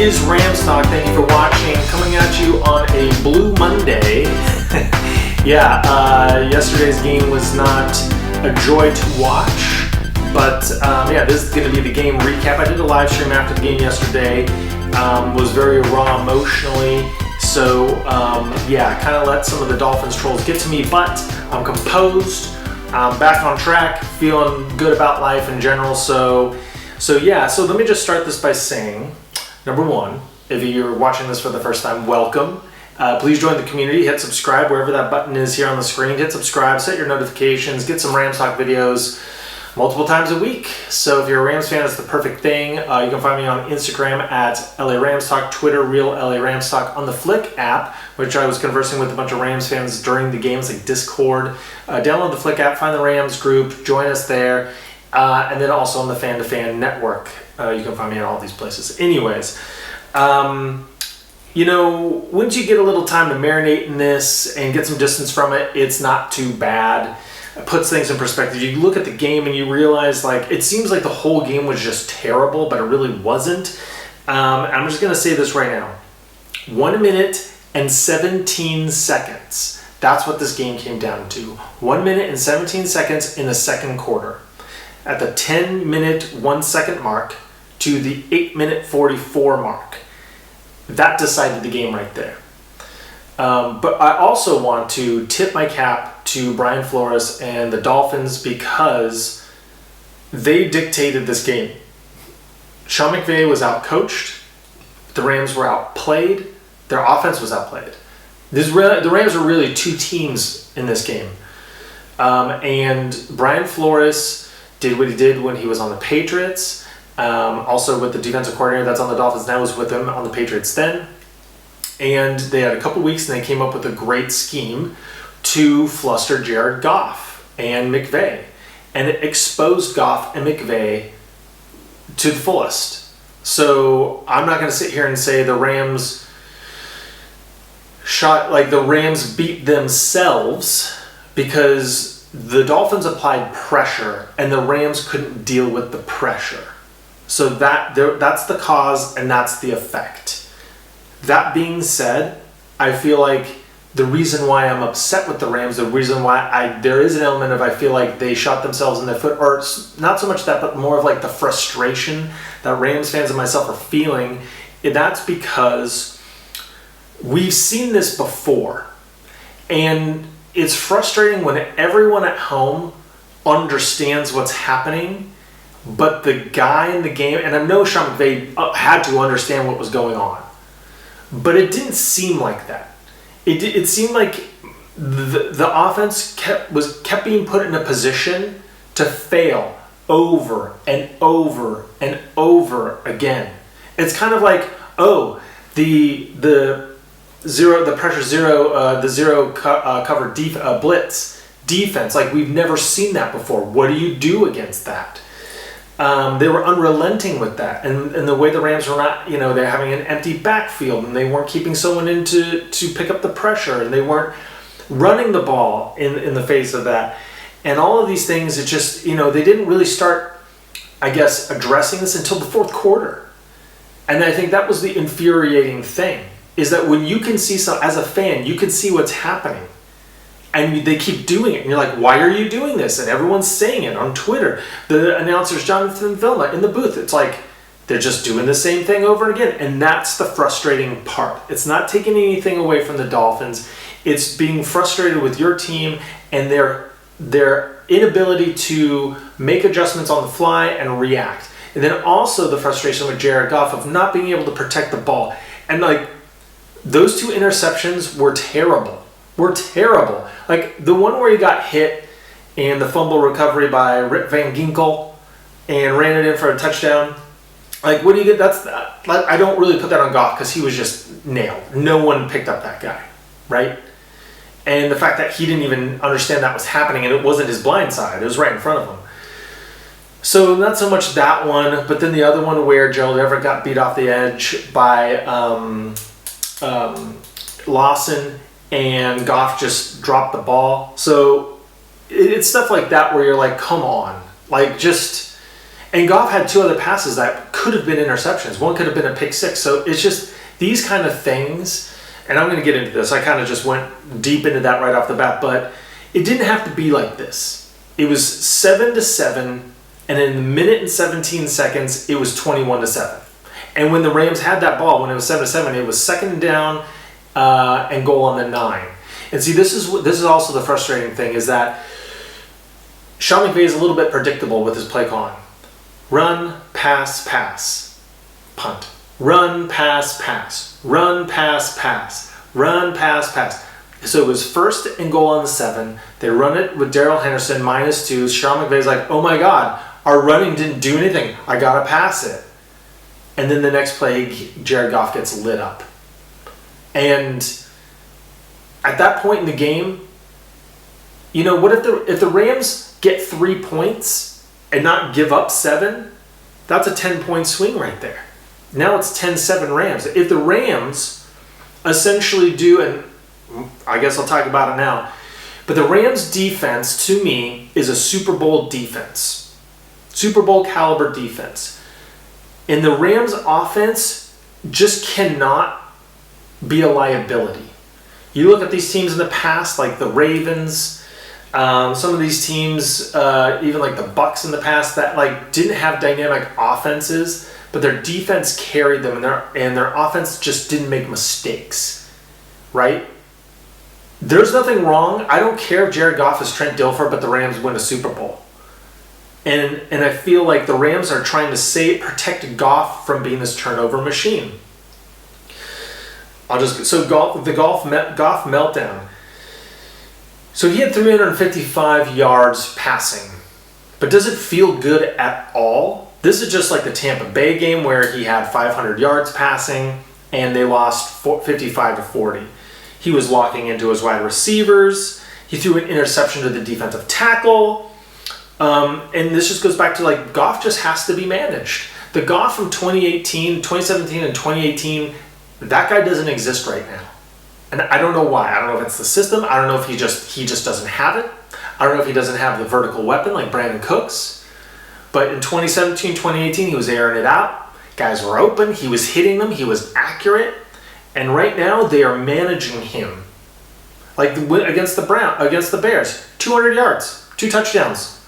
is Rams Talk. Thank you for watching. Coming at you on a Blue Monday. Yesterday's game was not a joy to watch, but this is going to be the game recap. I did a live stream after the game yesterday. Was very raw emotionally, so kind of let some of the Dolphins trolls get to me, but I'm composed. I'm back on track, feeling good about life in general. So let me just start this by saying, number one, if you're watching this for the first time, welcome. Please join the community, hit subscribe wherever that button is here on the screen. Hit subscribe, set your notifications, get some Rams Talk videos multiple times a week. So if you're a Rams fan, it's the perfect thing. You can find me on Instagram at LA Rams Talk, Twitter, Real LA Rams Talk, on the Flick app, which I was conversing with a bunch of Rams fans during the games, like Discord. Download the Flick app, find the Rams group, join us there. And then also on the Fan to Fan network. You can find me at all these places. Anyways, once you get a little time to marinate in this and get some distance from it, it's not too bad. It puts things in perspective. You look at the game and you realize, it seems like the whole game was just terrible, but it really wasn't. I'm just going to say this right now. 1 minute and 17 seconds. That's what this game came down to. 1 minute and 17 seconds in the second quarter. At the 10-minute, 1 second mark to the 8-minute 44 mark. That decided the game right there. But I also want to tip my cap to Brian Flores and the Dolphins because they dictated this game. Sean McVay was outcoached. The Rams were outplayed. Their offense was outplayed. The Rams were really two teams in this game. And Brian Flores did what he did when he was on the Patriots. Also with the defensive coordinator that's on the Dolphins now was with him on the Patriots then. And they had a couple weeks and they came up with a great scheme to fluster Jared Goff and McVay. And it exposed Goff and McVay to the fullest. So I'm not going to sit here and say the Rams beat themselves, because the Dolphins applied pressure and the Rams couldn't deal with the pressure. So that's the cause and that's the effect. That being said, I feel like the reason why I'm upset with the Rams, the reason why there is an element of I feel like they shot themselves in the foot, or not so much that, but more of like the frustration that Rams fans and myself are feeling. That's because we've seen this before. And it's frustrating when everyone at home understands what's happening, but the guy in the game, and I know Sean McVay had to understand what was going on, but it didn't seem like that. It seemed like the offense kept being put in a position to fail over and over and over again. It's kind of like, the zero cover blitz defense. Like, we've never seen that before. What do you do against that? They were unrelenting with that, and the way the Rams were not, they're having an empty backfield, and they weren't keeping someone in to pick up the pressure, and they weren't running the ball in the face of that, and all of these things. It just, they didn't really start, I guess, addressing this until the fourth quarter, and I think that was the infuriating thing, is that when you can see as a fan, you can see what's happening. And they keep doing it. And you're like, why are you doing this? And everyone's saying it on Twitter. The announcer's Jonathan Vilma in the booth. It's like, they're just doing the same thing over and again. And that's the frustrating part. It's not taking anything away from the Dolphins. It's being frustrated with your team and their inability to make adjustments on the fly and react. And then also the frustration with Jared Goff of not being able to protect the ball. And those two interceptions were terrible. Like the one where he got hit and the fumble recovery by Rip Van Ginkel and ran it in for a touchdown. Like, what do you get? I don't really put that on Goff because he was just nailed. No one picked up that guy, right? And the fact that he didn't even understand that was happening and it wasn't his blind side. It was right in front of him. So not so much that one, but then the other one where Gerald Everett got beat off the edge by Lawson, and Goff just dropped the ball. So it's stuff like that where you're like, come on. And Goff had 2 other passes that could have been interceptions. One could have been a pick 6. So it's just these kind of things. And I'm going to get into this. I kind of just went deep into that right off the bat. But it didn't have to be like this. It was 7-7. And in a minute and 17 seconds, it was 21-7. And when the Rams had that ball, when it was 7-7, it was 2nd down and goal on the 9. And see, this is also the frustrating thing, is that Sean McVay is a little bit predictable with his play calling. Run, pass, pass, punt. Run, pass, pass. Run, pass, pass. Run, pass, pass. So it was 1st and goal on the 7. They run it with Darrell Henderson, -2. Sean McVay's like, oh my God, our running didn't do anything. I got to pass it. And then the next play, Jared Goff gets lit up. And at that point in the game, you know, what if the Rams get 3 points and not give up 7? That's a 10-point swing right there. Now it's 10-7 Rams. If the Rams essentially do, and I guess I'll talk about it now, but the Rams defense, to me, is a Super Bowl defense. Super Bowl caliber defense. And the Rams offense just cannot be a liability. You look at these teams in the past, like the Ravens, some of these teams, even like the Bucs in the past, that like didn't have dynamic offenses, but their defense carried them, and their offense just didn't make mistakes, right? There's nothing wrong. I don't care if Jared Goff is Trent Dilfer, but the Rams win a Super Bowl. And I feel like the Rams are trying to protect Goff from being this turnover machine. The Goff meltdown. So he had 355 yards passing. But does it feel good at all? This is just like the Tampa Bay game where he had 500 yards passing and they lost 55-40. He was locking into his wide receivers. He threw an interception to the defensive tackle. And this just goes back to like Goff just has to be managed. The Goff from 2017 and 2018, that guy doesn't exist right now. And I don't know why. I don't know if it's the system. I don't know if he just doesn't have it. I don't know if he doesn't have the vertical weapon like Brandon Cooks. But in 2017, 2018, he was airing it out. Guys were open. He was hitting them. He was accurate. And right now, they are managing him. Like against the Bears, 200 yards, 2 touchdowns.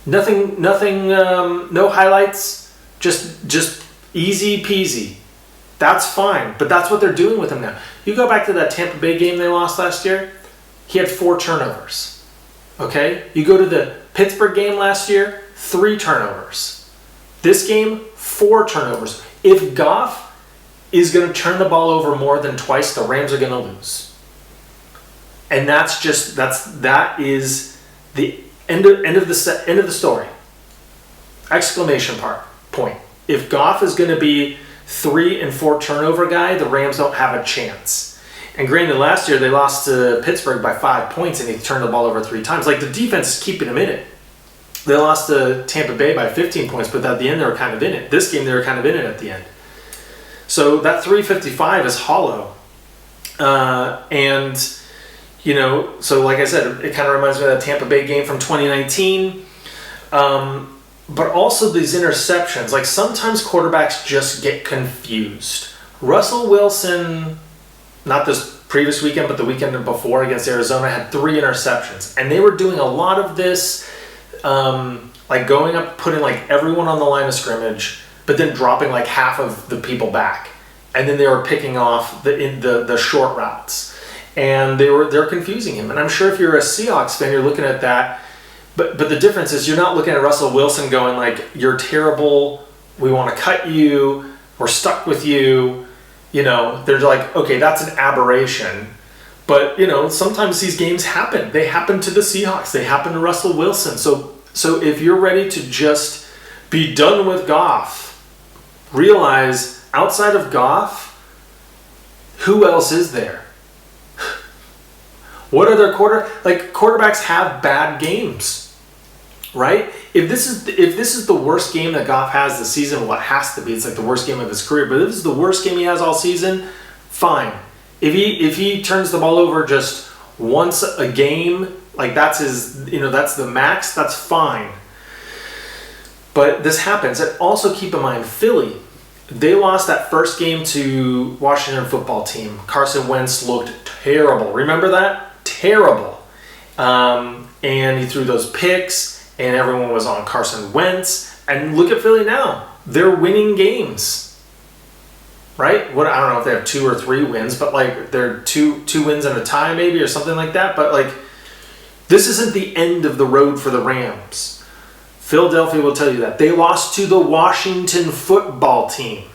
Nothing, no highlights, just easy peasy. That's fine, but that's what they're doing with him now. You go back to that Tampa Bay game they lost last year, he had 4 turnovers, okay? You go to the Pittsburgh game last year, 3 turnovers. This game, 4 turnovers. If Goff is going to turn the ball over more than twice, the Rams are going to lose. And that is the end of the story. Exclamation point. If Goff is going to be 3 and 4 turnover guy, the Rams don't have a chance. And granted, last year they lost to Pittsburgh by 5 points and he turned the ball over 3 times. Like the defense is keeping him in it. They lost to Tampa Bay by 15 points, but at the end they were kind of in it. This game they were kind of in it at the end. So that 355 is hollow. And, you know, so like I said, it kind of reminds me of that Tampa Bay game from 2019. But also these interceptions. Like sometimes quarterbacks just get confused. Russell Wilson, not this previous weekend, but the weekend before against Arizona, had 3 interceptions. And they were doing a lot of this, like going up, putting like everyone on the line of scrimmage, but then dropping like half of the people back. And then they were picking off the short routes. And they're confusing him. And I'm sure if you're a Seahawks fan, you're looking at that. But the difference is you're not looking at Russell Wilson going like, you're terrible, we want to cut you, we're stuck with you. You know, they're like, okay, that's an aberration. But, you know, sometimes these games happen. They happen to the Seahawks. They happen to Russell Wilson. So if you're ready to just be done with Goff, realize outside of Goff, who else is there? What other quarterbacks have bad games, right? If this is the worst game that Goff has this season, well, it has to be. It's like the worst game of his career. But if this is the worst game he has all season, fine. If he turns the ball over just once a game, like that's his, you know, that's the max, that's fine. But this happens. And also keep in mind, Philly, they lost that first game to Washington football team. Carson Wentz looked terrible. Remember that? Terrible. And he threw those picks, and everyone was on Carson Wentz. And look at Philly now. They're winning games. Right? I don't know if they have 2 or 3 wins, but like they're two wins and a tie maybe or something like that. But like this isn't the end of the road for the Rams. Philadelphia will tell you that. They lost to the Washington football team.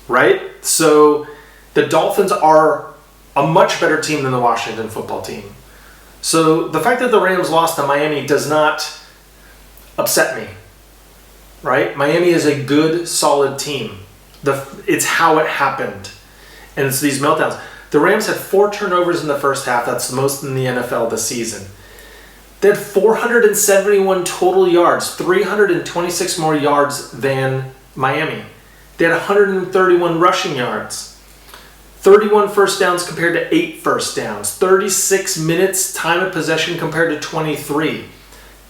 Right? So the Dolphins are a much better team than the Washington football team. So the fact that the Rams lost to Miami does not upset me. Right? Miami is a good, solid team. It's how it happened. And it's these meltdowns. The Rams had 4 turnovers in the first half. That's the most in the NFL this season. They had 471 total yards, 326 more yards than Miami. They had 131 rushing yards, 31 first downs compared to 8 first downs, 36 minutes time of possession compared to 23.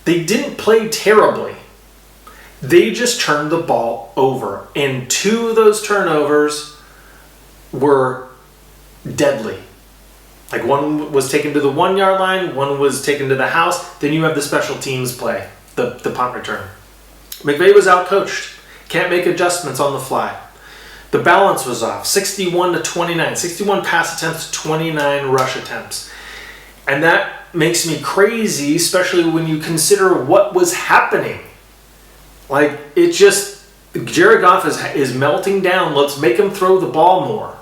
They didn't play terribly. They just turned the ball over. And 2 of those turnovers were deadly. Like one was taken to the 1-yard line, one was taken to the house. Then you have the special teams play, the punt return. McVay was outcoached. Can't make adjustments on the fly. The balance was off. 61 to 29. 61 pass attempts to 29 rush attempts. And that makes me crazy, especially when you consider what was happening. Like, it just, Jared Goff is melting down. Let's make him throw the ball more.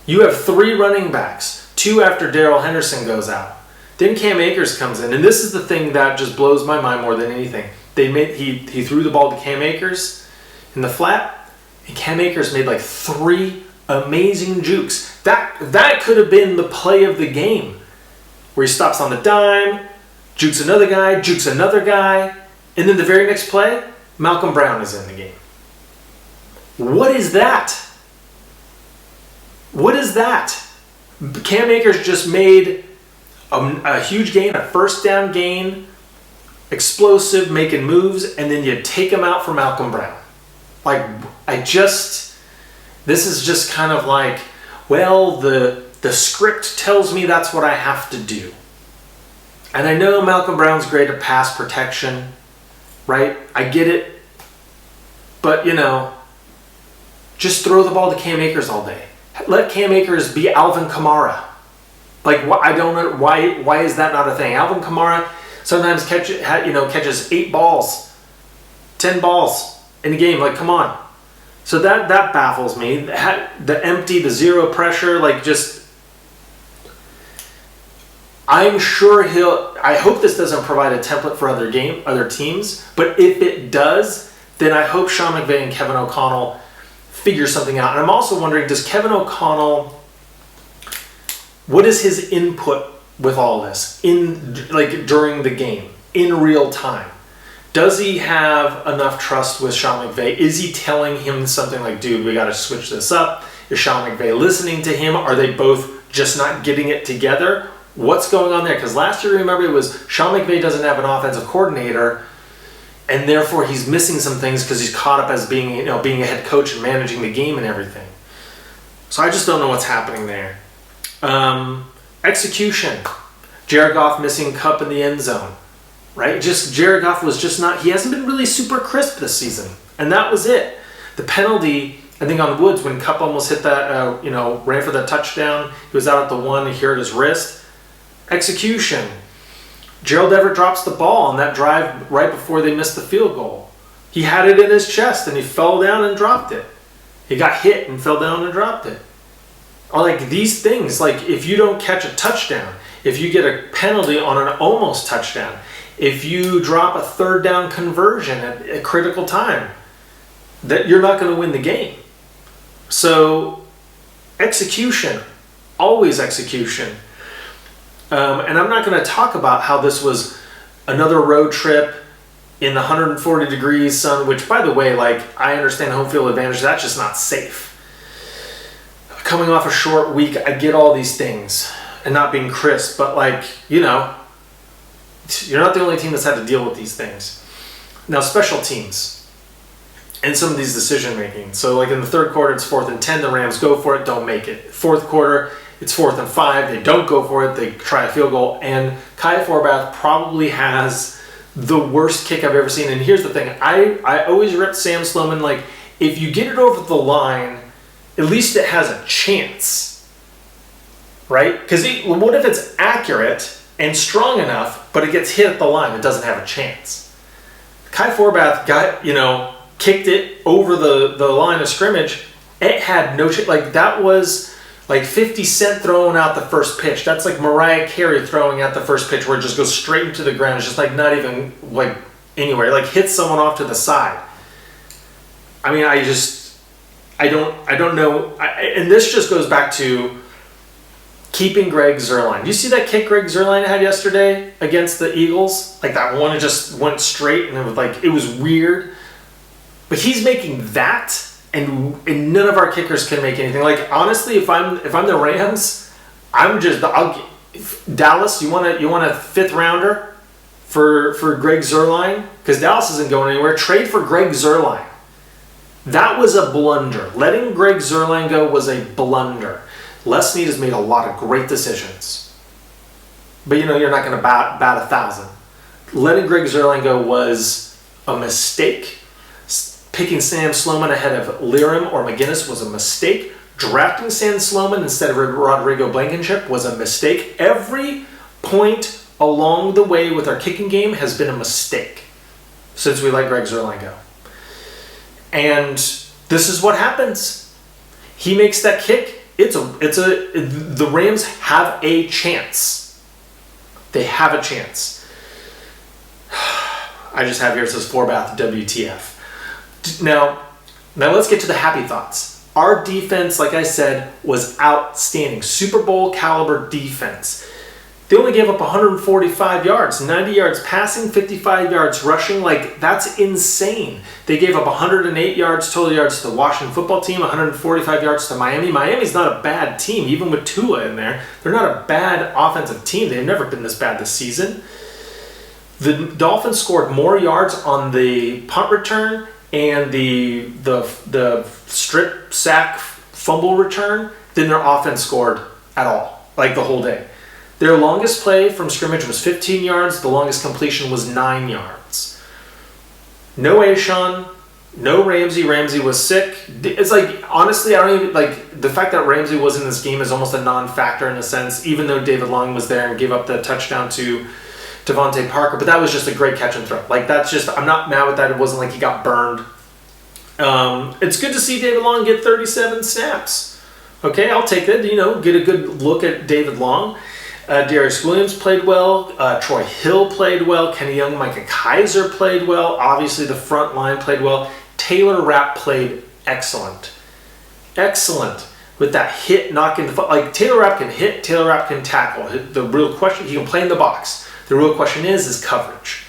You have 3 running backs, 2 after Darrell Henderson goes out. Then Cam Akers comes in, and this is the thing that just blows my mind more than anything. He threw the ball to Cam Akers in the flat, and Cam Akers made like 3 amazing jukes. That could have been the play of the game, where he stops on the dime, jukes another guy, and then the very next play, Malcolm Brown is in the game. What is that? What is that? Cam Akers just made a huge gain, a first down gain, explosive, making moves, and then you take him out for Malcolm Brown. Like, this is just kind of like, well, the script tells me that's what I have to do. And I know Malcolm Brown's great at pass protection, right? I get it. But, just throw the ball to Cam Akers all day. Let Cam Akers be Alvin Kamara. Like, I don't know why is that not a thing? Alvin Kamara sometimes catches 8 balls, 10 balls in a game. Like, come on. So that baffles me. The empty, the zero pressure, like just. I'm sure I hope this doesn't provide a template for other teams. But if it does, then I hope Sean McVay and Kevin O'Connell figure something out. And I'm also wondering, does Kevin O'Connell, what is his input with all this during the game in real time? Does he have enough trust with Sean McVay? Is he telling him something like, dude, we got to switch this up? Is Sean McVay listening to him? Are they both just not getting it together? What's going on there? Because last year, remember, it was Sean McVay doesn't have an offensive coordinator, and therefore he's missing some things because he's caught up as being a head coach and managing the game and everything. So I just don't know what's happening there. Execution. Jared Goff missing Kupp in the end zone. Right? Jared Goff was just not, he hasn't been really super crisp this season. And that was it. The penalty, I think on Woods, when Kupp almost hit that, ran for that touchdown, he was out at the 1, he hurt his wrist. Execution. Gerald Everett drops the ball on that drive right before they missed the field goal. He had it in his chest and he fell down and dropped it. He got hit and fell down and dropped it. Or like these things, like if you don't catch a touchdown, if you get a penalty on an almost touchdown, if you drop a 3rd down conversion at a critical time, that you're not going to win the game. So execution, always execution. And I'm not going to talk about how this was another road trip in the 140 degrees sun, which, by the way, I understand home field advantage. That's just not safe. Coming off a short week, I get all these things and not being crisp, but you're not the only team that's had to deal with these things. Now, special teams and some of these decision making. So like in the third quarter, it's 4th and 10. The Rams go for it, don't make it. Fourth quarter, it's 4th and 5. They don't go for it. They try a field goal. And Kai Forbath probably has the worst kick I've ever seen. And here's the thing. I always rip Sam Sloman. Like, if you get it over the line, at least it has a chance. Right? Because what if it's accurate and strong enough, but it gets hit at the line? It doesn't have a chance. Kai Forbath kicked it over the line of scrimmage. It had no chance. Like, that was like 50 Cent throwing out the first pitch. That's like Mariah Carey throwing out the first pitch where it just goes straight into the ground. It's just like not even like anywhere. Like hits someone off to the side. I mean, I don't know. And this just goes back to keeping Greg Zuerlein. Do you see that kick Greg Zuerlein had yesterday against the Eagles? Like that one, it just went straight and it was weird. But he's making that, and none of our kickers can make anything. Like honestly, if I'm the Rams, Dallas. You want a 5th rounder for Greg Zuerlein, because Dallas isn't going anywhere. Trade for Greg Zuerlein. That was a blunder. Letting Greg Zuerlein go was a blunder. Les Snead has made a lot of great decisions. But you're not going to bat 1,000. Letting Greg Zuerlein go was a mistake. Picking Sam Sloman ahead of Lirim or McGinnis was a mistake. Drafting Sam Sloman instead of Rodrigo Blankenship was a mistake. Every point along the way with our kicking game has been a mistake since we let Greg Zuerlein go. And this is what happens. He makes that kick. The Rams have a chance. They have a chance. I just have here, it says Forbath WTF. Now let's get to the happy thoughts. Our defense, like I said, was outstanding. Super Bowl caliber defense. They only gave up 145 yards, 90 yards passing, 55 yards rushing. Like, that's insane. They gave up 108 yards, total yards to the Washington football team, 145 yards to Miami. Miami's not a bad team, even with Tua in there. They're not a bad offensive team. They've never been this bad this season. The Dolphins scored more yards on the punt return and the strip sack fumble return than their offense scored at all, like the whole day. Their longest play from scrimmage was 15 yards. The longest completion was 9 yards. No Ashawn, no Ramsey. Ramsey was sick. It's like, honestly, I don't even, like, the fact that Ramsey was in this game is almost a non-factor in a sense, even though David Long was there and gave up the touchdown to Devontae Parker. But that was just a great catch and throw. Like, that's just, I'm not mad with that. It wasn't like he got burned. It's good to see David Long get 37 snaps. Okay, I'll take that. Get a good look at David Long. Darius Williams played well. Troy Hill played well. Kenny Young, Micah Kaiser played well. Obviously, the front line played well. Taylor Rapp played excellent. Excellent. With that hit, knocking the foot. Like, Taylor Rapp can hit, Taylor Rapp can tackle. The real question, he can play in the box. The real question is coverage.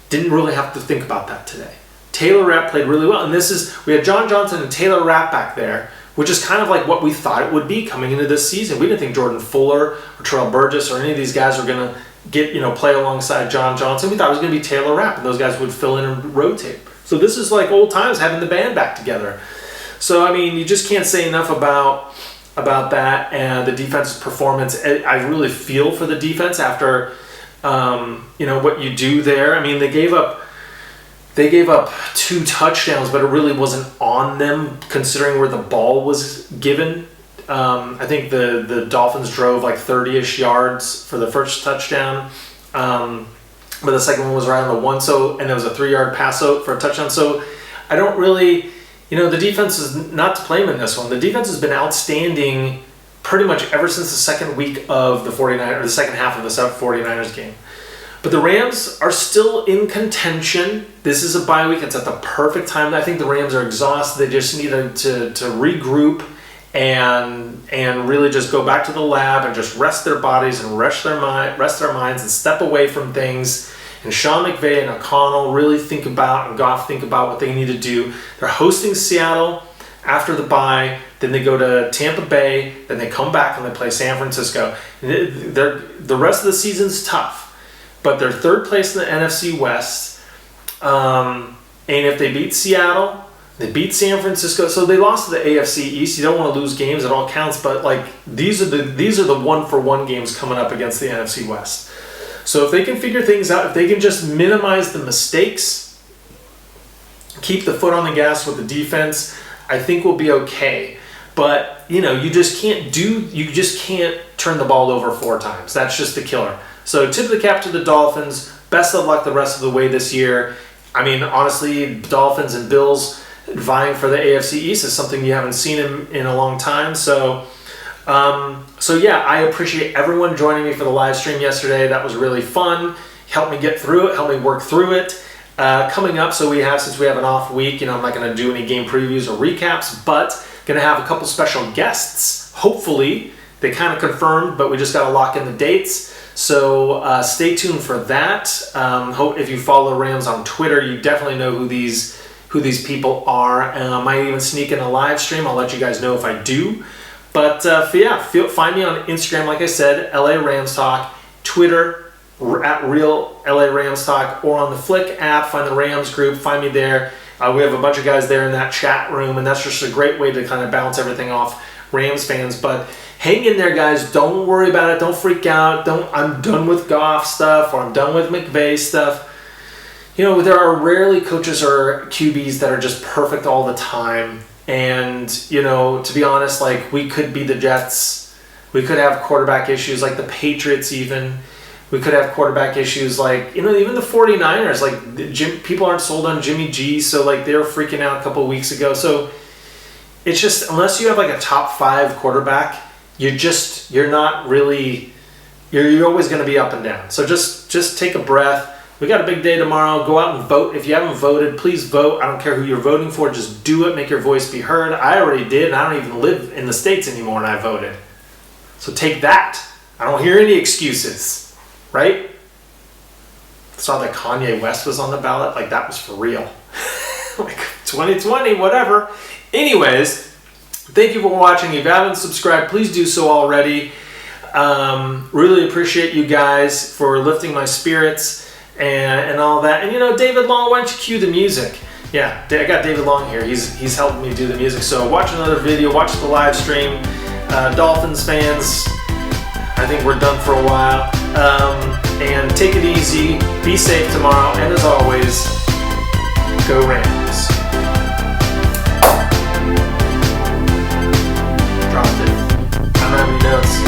Didn't really have to think about that today. Taylor Rapp played really well. And we had John Johnson and Taylor Rapp back there, which is kind of like what we thought it would be coming into this season. We didn't think Jordan Fuller or Terrell Burgess or any of these guys were going to play alongside John Johnson. We thought it was going to be Taylor Rapp, and those guys would fill in and rotate. So this is like old times, having the band back together. So, I mean, you just can't say enough about that and the defense's performance. I really feel for the defense after, what you do there. I mean, they gave up 2 touchdowns, but it really wasn't on them considering where the ball was given. I think the Dolphins drove like 30-ish yards for the first touchdown, but the second one was right on the 1, and it was a 3-yard pass out for a touchdown. So I don't really, the defense is not to blame in this one. The defense has been outstanding pretty much ever since the second week of the 49ers, or the second half of the 49ers game. But the Rams are still in contention. This is a bye week. It's at the perfect time. I think the Rams are exhausted. They just need to regroup and really just go back to the lab and just rest their bodies and rest their minds and step away from things. And Sean McVay and O'Connell really think about, and Goff think about what they need to do. They're hosting Seattle after the bye. Then they go to Tampa Bay. Then they come back and they play San Francisco. The rest of the season's tough. But they're third place in the NFC West. And if they beat Seattle, they beat San Francisco, so they lost to the AFC East. You don't want to lose games; it all counts. But like these are the 1-for-1 games coming up against the NFC West. So if they can figure things out, if they can just minimize the mistakes, keep the foot on the gas with the defense, I think we'll be okay. But you just can't turn the ball over 4 times. That's just the killer. So tip of the cap to the Dolphins. Best of luck the rest of the way this year. I mean, honestly, Dolphins and Bills vying for the AFC East is something you haven't seen in a long time. So yeah, I appreciate everyone joining me for the live stream yesterday. That was really fun. Helped me get through it. Helped me work through it. Coming up, since we have an off week, I'm not going to do any game previews or recaps, but going to have a couple special guests. Hopefully, they kind of confirmed, but we just got to lock in the dates. So stay tuned for that. If you follow Rams on Twitter, you definitely know who these people are. I might even sneak in a live stream. I'll let you guys know if I do. But find me on Instagram, like I said, LA Rams Talk, Twitter at Real LA Rams Talk, or on the Flick app. Find the Rams group. Find me there. We have a bunch of guys there in that chat room, and that's just a great way to kind of bounce everything off Rams fans. But hang in there, guys. Don't worry about it. Don't freak out. I'm done with Goff stuff, or I'm done with McVay stuff. There are rarely coaches or QBs that are just perfect all the time. And, to be honest, like, we could be the Jets. We could have quarterback issues like the Patriots even. We could have quarterback issues like, even the 49ers. Like, people aren't sold on Jimmy G, so, like, they were freaking out a couple of weeks ago. So it's just, unless you have, like, a top 5 quarterback, you're not really, you're always going to be up and down. So just take a breath. We got a big day tomorrow. Go out and vote. If you haven't voted, please vote. I don't care who you're voting for. Just do it. Make your voice be heard. I already did, and I don't even live in the States anymore, and I voted. So take that. I don't hear any excuses, right? Saw that Kanye West was on the ballot. Like, that was for real. Like, 2020, whatever. Anyways, thank you for watching. If you haven't subscribed, please do so already. Really appreciate you guys for lifting my spirits and all that. And David Long, why don't you cue the music? Yeah, I got David Long here. He's helping me do the music. So watch another video, watch the live stream. Dolphins fans, I think we're done for a while. And take it easy. Be safe tomorrow. And as always, go Rams. Dropped it. I don't have any notes.